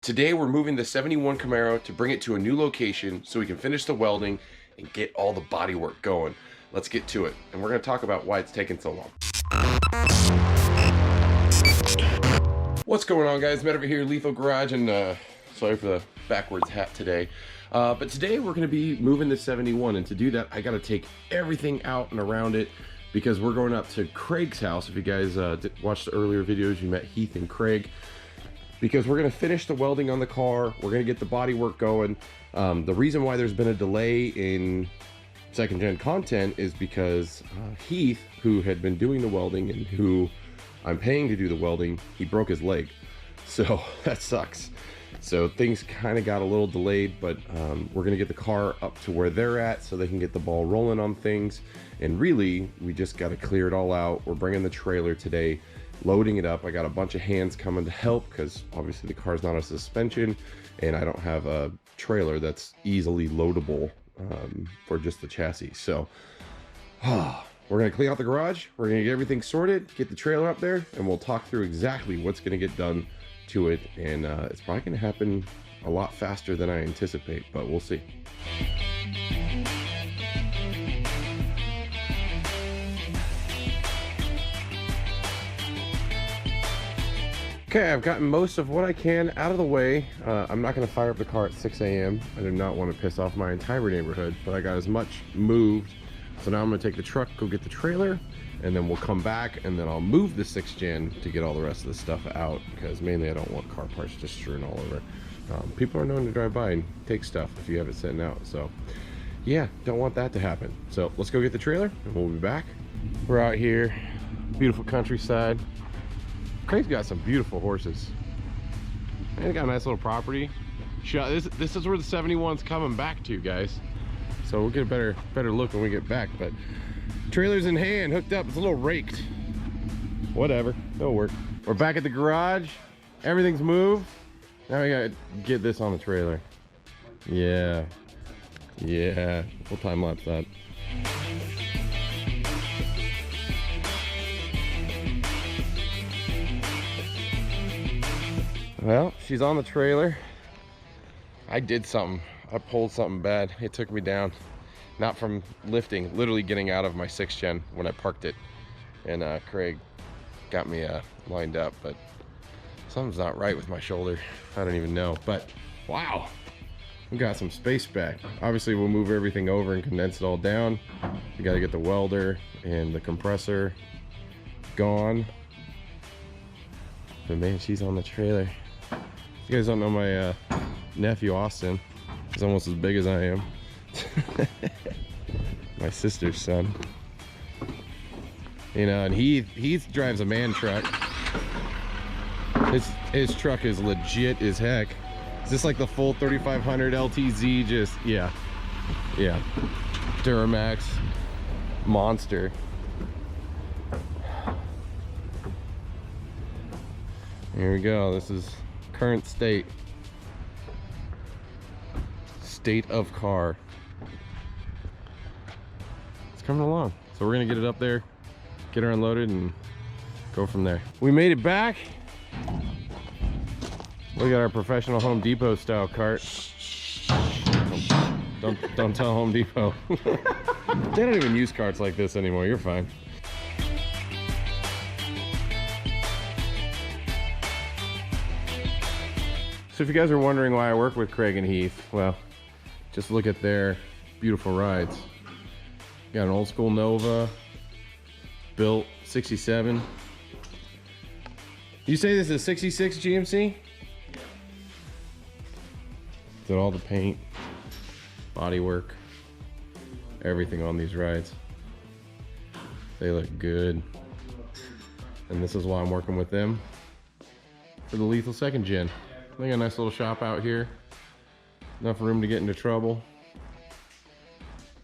Today we're moving the 71 Camaro to bring it to a new location so we can finish the welding and get all the body work going. Let's get to it. And we're going to talk about why it's taken so long. What's going on, guys? Matt over here, Lethal Garage, and sorry for the backwards hat today. But today we're going to be moving the 71, and to do that I got to take everything out and around it because we're going up to Craig's house. If you guys watched the earlier videos, you met Heath and Craig. Because we're gonna finish the welding on the car, we're gonna get the body work going. The reason why there's been a delay in second gen content is because Heath, who had been doing the welding and who I'm paying to do the welding, he broke his leg. So that sucks. So things kind of got a little delayed, but we're gonna get the car up to where they're at so they can get the ball rolling on things. And really, we just gotta clear it all out. We're bringing the trailer today, loading it up. I got a bunch of hands coming to help because obviously the car's not a suspension and I don't have a trailer that's easily loadable for just the chassis. So we're gonna clean out the garage, we're gonna get everything sorted, get the trailer up there, and we'll talk through exactly what's gonna get done to it. And it's probably gonna happen a lot faster than I anticipate, but we'll see. Okay, I've gotten most of what I can out of the way. I'm not gonna fire up the car at 6 a.m. I do not want to piss off my entire neighborhood, but I got as much moved. So now I'm gonna take the truck, go get the trailer, and then we'll come back and then I'll move the 6th gen to get all the rest of the stuff out, because mainly I don't want car parts just strewn all over. People are known to drive by and take stuff if you have it sitting out. So yeah, don't want that to happen. So let's go get the trailer and we'll be back. We're out here, beautiful countryside. Craig's got some beautiful horses. And he got a nice little property. This is where the 71's coming back to, guys. So we'll get a better look when we get back. But trailer's in hand, hooked up. It's a little raked. Whatever, it'll work. We're back at the garage. Everything's moved. Now we gotta get this on the trailer. Yeah. We'll time lapse that. Well, she's on the trailer. I did something. I pulled something bad. It took me down. Not from lifting, literally getting out of my 6th gen when I parked it. And Craig got me lined up, but something's not right with my shoulder. I don't even know, but wow. We got some space back. Obviously, we'll move everything over and condense it all down. We gotta get the welder and the compressor gone. But man, she's on the trailer. You guys don't know my nephew Austin. He's almost as big as I am. My sister's son. You know, and he drives a man truck. His truck is legit as heck. Is this like the full 3500 LTZ? Just yeah. Duramax monster. Here we go. This is current state of car. It's coming along. So we're gonna get it up there, get her unloaded, and go from there. We made it back. We got our professional Home Depot style cart. Don't tell Home Depot. They don't even use carts like this anymore. You're fine. So if you guys are wondering why I work with Craig and Heath, well, just look at their beautiful rides. Got an old school Nova, built 67. You say this is a 66 GMC? Did all the paint, body work, everything on these rides. They look good. And this is why I'm working with them for the Lethal 2nd gen. They got a nice little shop out here. Enough room to get into trouble.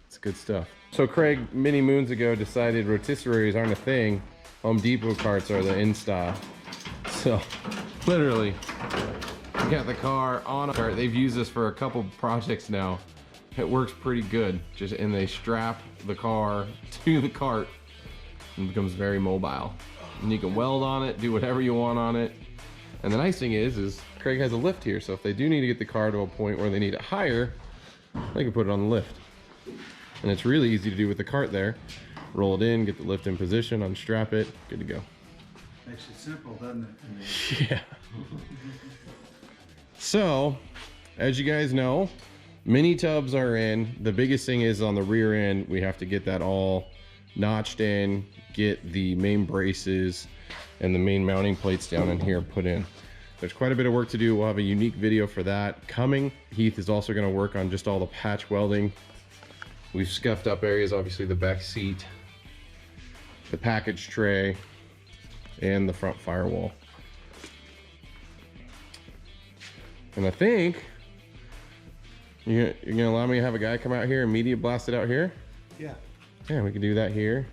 It's good stuff. So Craig, many moons ago, decided rotisseries aren't a thing. Home Depot carts are the in style. So, literally, we got the car on a cart. They've used this for a couple projects now. It works pretty good. And they strap the car to the cart and it becomes very mobile. And you can weld on it, do whatever you want on it. And the nice thing is Craig has a lift here, so if they do need to get the car to a point where they need it higher, they can put it on the lift. And it's really easy to do with the cart there. Roll it in, get the lift in position, unstrap it, good to go. Makes it simple, doesn't it? Yeah. So, as you guys know, mini tubs are in. The biggest thing is on the rear end, we have to get that all notched in, get the main braces and the main mounting plates down in here put in. There's quite a bit of work to do. We'll have a unique video for that coming. Heath is also going to work on just all the patch welding. We've scuffed up areas, obviously the back seat, the package tray, and the front firewall. And I think you're gonna allow me to have a guy come out here and media blast it out here? Yeah. Yeah, we can do that here.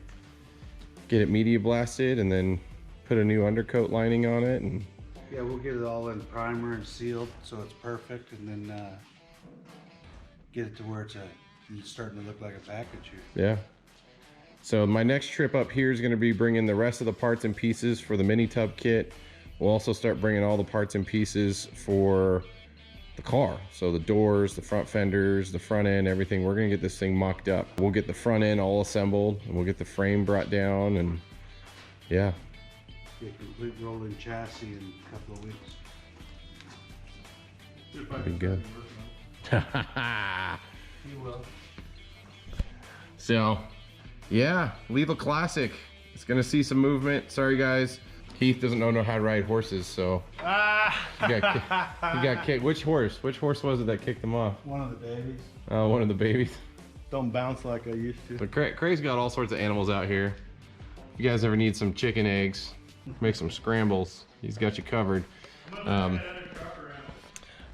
Get it media blasted and then put a new undercoat lining on it. And yeah, we'll get it all in primer and sealed so it's perfect, and then get it to where it's starting to look like a package here. Yeah. So my next trip up here is going to be bringing the rest of the parts and pieces for the mini tub kit. We'll also start bringing all the parts and pieces for the car. So the doors, the front fenders, the front end, everything. We're going to get this thing mocked up. We'll get the front end all assembled and we'll get the frame brought down, and yeah. Get complete rolling chassis in a couple of weeks. That'd be good. You will. So, yeah, Lethal Classic. It's gonna see some movement. Sorry guys, Heath doesn't know how to ride horses, so he got kicked. Which horse? Which horse was it that kicked him off? One of the babies. Oh, one of the babies. Don't bounce like I used to. So Craig's got all sorts of animals out here. If you guys ever need some chicken eggs, make some scrambles, he's got you covered.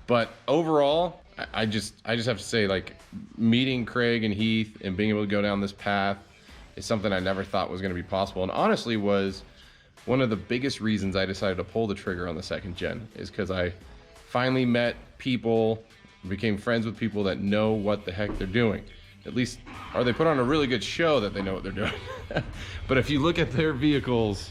But overall, I just have to say, like, meeting Craig and Heath and being able to go down this path is something I never thought was going to be possible, and honestly was one of the biggest reasons I decided to pull the trigger on the second gen, is because I finally met people, became friends with people that know what the heck they're doing. At least, or they put on a really good show that they know what they're doing. But if you look at their vehicles,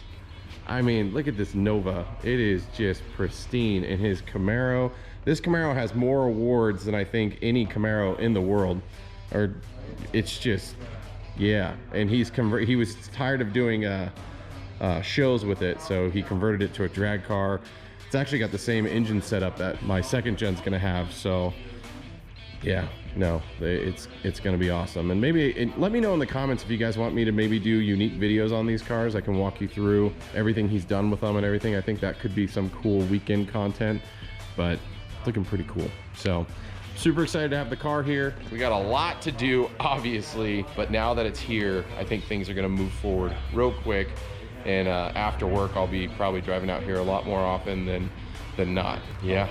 I mean, look at this Nova. It is just pristine. And his Camaro, this Camaro has more awards than I think any Camaro in the world. Or it's just, yeah. And he was tired of doing shows with it, so he converted it to a drag car. It's actually got the same engine setup that my second gen's gonna have, so yeah, no, it's gonna be awesome. And maybe let me know in the comments if you guys want me to maybe do unique videos on these cars. I can walk you through everything he's done with them and everything. I think that could be some cool weekend content, but looking pretty cool. So super excited to have the car here. We got a lot to do, obviously, but now that it's here, I think things are gonna move forward real quick. And after work, I'll be probably driving out here a lot more often than not. Yeah,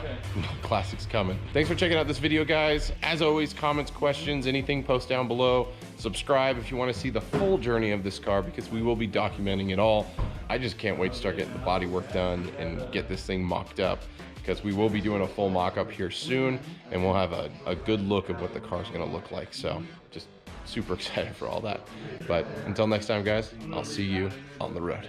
classic's coming. Thanks for checking out this video, guys. As always, comments, questions, anything, post down below. Subscribe if you want to see the full journey of this car, because we will be documenting it all. I just can't wait to start getting the body work done and get this thing mocked up, because we will be doing a full mock-up here soon, and we'll have a good look of what the car's gonna look like. So just super excited for all that. But until next time, guys, I'll see you on the road.